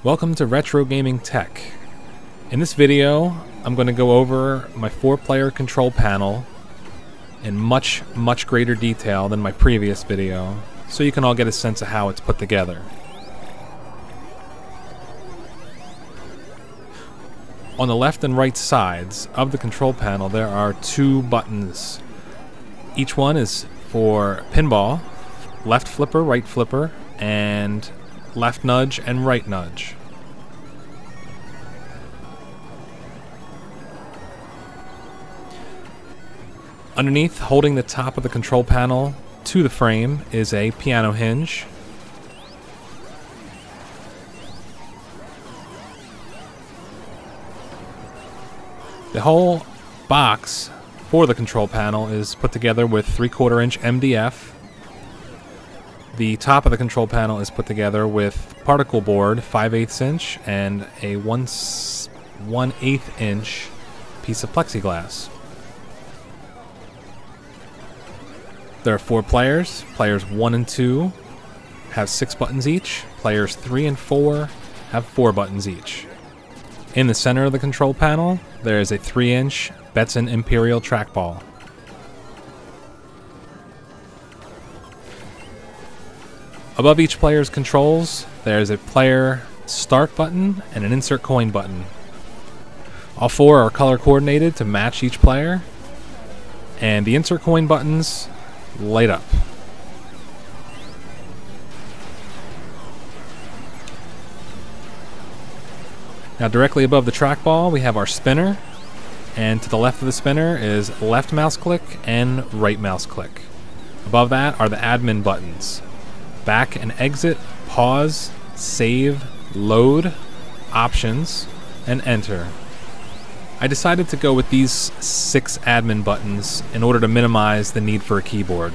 Welcome to Retro Gaming Tech. In this video, I'm going to go over my 4-player control panel in much greater detail than my previous video, so you can all get a sense of how it's put together. On the left and right sides of the control panel, there are 2 buttons. Each one is for pinball, left flipper, right flipper, and left nudge and right nudge. Underneath, holding the top of the control panel to the frame, is a piano hinge. The whole box for the control panel is put together with 3/4 inch MDF. The top of the control panel is put together with particle board 5/8 inch and a 1/8 inch piece of plexiglass. There are 4 players. Players 1 and 2 have 6 buttons each. Players 3 and 4 have 4 buttons each. In the center of the control panel, there is a 3-inch Betson Imperial trackball. Above each player's controls, there is a player start button and an insert coin button. All 4 are color coordinated to match each player, and the insert coin buttons light up. Now directly above the trackball we have our spinner, and to the left of the spinner is left mouse click and right mouse click. Above that are the admin buttons: back and exit, pause, save, load, options, and enter. I decided to go with these 6 admin buttons in order to minimize the need for a keyboard.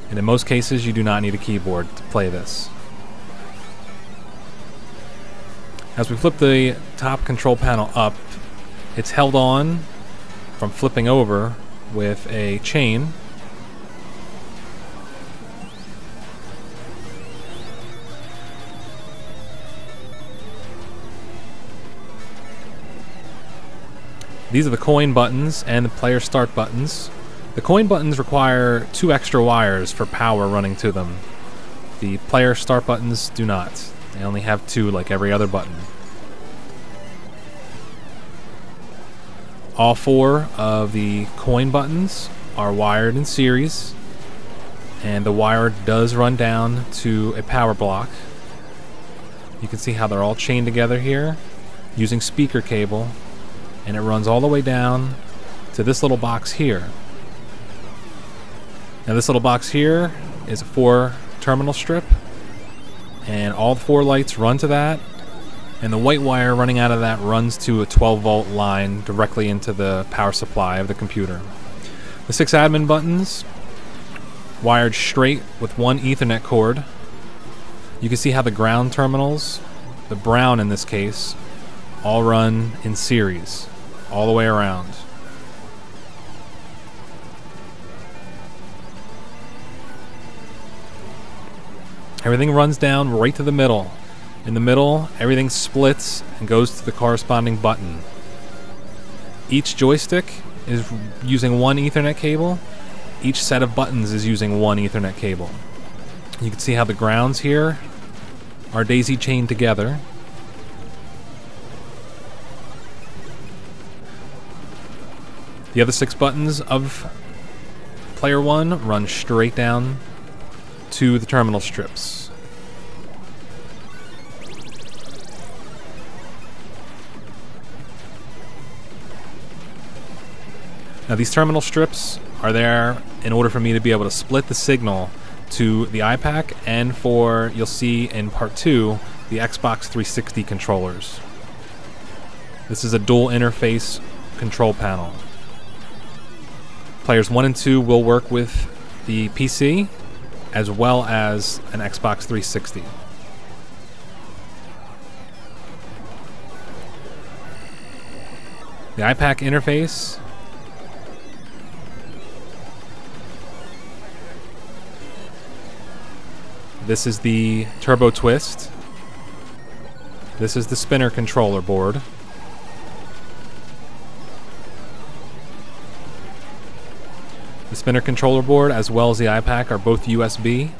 And in most cases, you do not need a keyboard to play this. As we flip the top control panel up, it's held on from flipping over with a chain. These are the coin buttons and the player start buttons. The coin buttons require 2 extra wires for power running to them. The player start buttons do not. They only have 2 like every other button. All 4 of the coin buttons are wired in series, and the wire does run down to a power block. You can see how they're all chained together here using speaker cable, and it runs all the way down to this little box here. Now this little box here is a 4 terminal strip, and all 4 lights run to that, and the white wire running out of that runs to a 12-volt line directly into the power supply of the computer. The 6 admin buttons wired straight with 1 Ethernet cord. You can see how the ground terminals, the brown in this case, all run in series all the way around. Everything runs down right to the middle. In the middle, everything splits and goes to the corresponding button. Each joystick is using 1 Ethernet cable. Each set of buttons is using 1 Ethernet cable. You can see how the grounds here are daisy chained together. The other 6 buttons of player 1 run straight down to the terminal strips. Now these terminal strips are there in order for me to be able to split the signal to the iPack and for, you'll see in part 2, the Xbox 360 controllers. This is a dual interface control panel. Players 1 and 2 will work with the PC as well as an Xbox 360. The iPack interface This is the turbo twist. This is the spinner controller board. The spinner controller board as well as the iPack are both USB.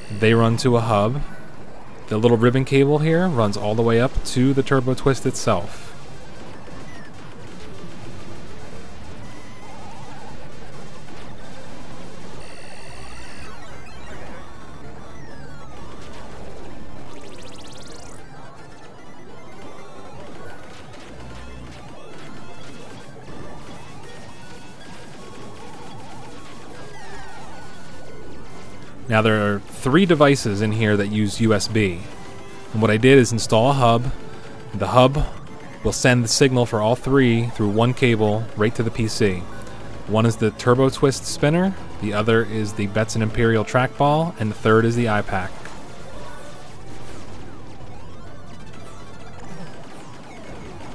They run to a hub. The little ribbon cable here runs all the way up to the turbo twist itself. Now there are 3 devices in here that use USB. And what I did is install a hub. The hub will send the signal for all 3 through one cable right to the PC. One is the Turbo Twist spinner, the other is the Betson Imperial trackball, and the third is the iPack.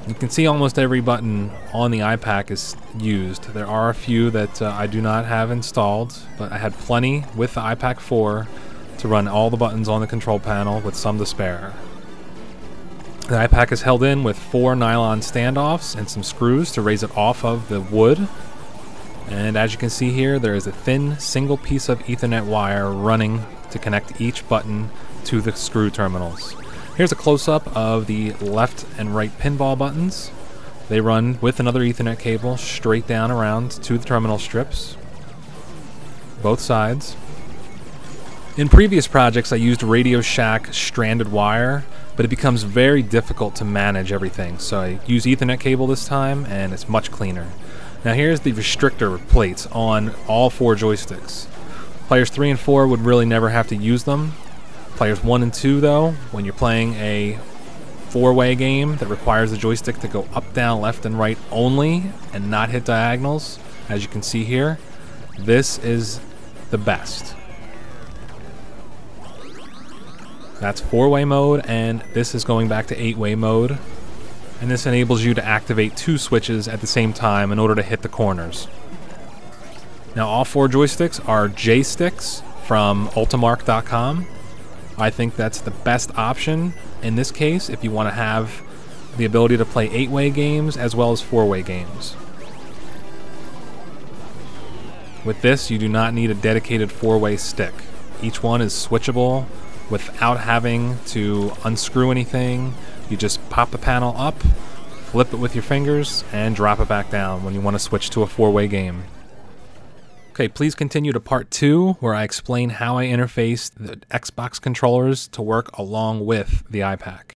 You can see almost every button on the iPack is used. There are a few that I do not have installed, but I had plenty with the iPack 4 to run all the buttons on the control panel with some to spare. The iPack is held in with 4 nylon standoffs and some screws to raise it off of the wood. And as you can see here, there is a thin single piece of Ethernet wire running to connect each button to the screw terminals. Here's a close-up of the left and right pinball buttons. They run with another Ethernet cable straight down around to the terminal strips, both sides. In previous projects I used RazzleShock stranded wire, but it becomes very difficult to manage everything, so I use Ethernet cable this time and it's much cleaner. Now here's the restrictor plates on all 4 joysticks. Players 3 and 4 would really never have to use them. Players 1 and 2 though, when you're playing a 4-way game that requires the joystick to go up, down, left, and right only and not hit diagonals, as you can see here, this is the best. That's 4-way mode, and this is going back to 8-way mode. And this enables you to activate 2 switches at the same time in order to hit the corners. Now all 4 joysticks are J-sticks from Ultimark.com. I think that's the best option in this case if you want to have the ability to play 8-way games as well as 4-way games. With this, you do not need a dedicated 4-way stick. Each one is switchable without having to unscrew anything. You just pop the panel up, flip it with your fingers, and drop it back down when you want to switch to a 4-way game. Okay, please continue to part 2, where I explain how I interface the Xbox controllers to work along with the iPack.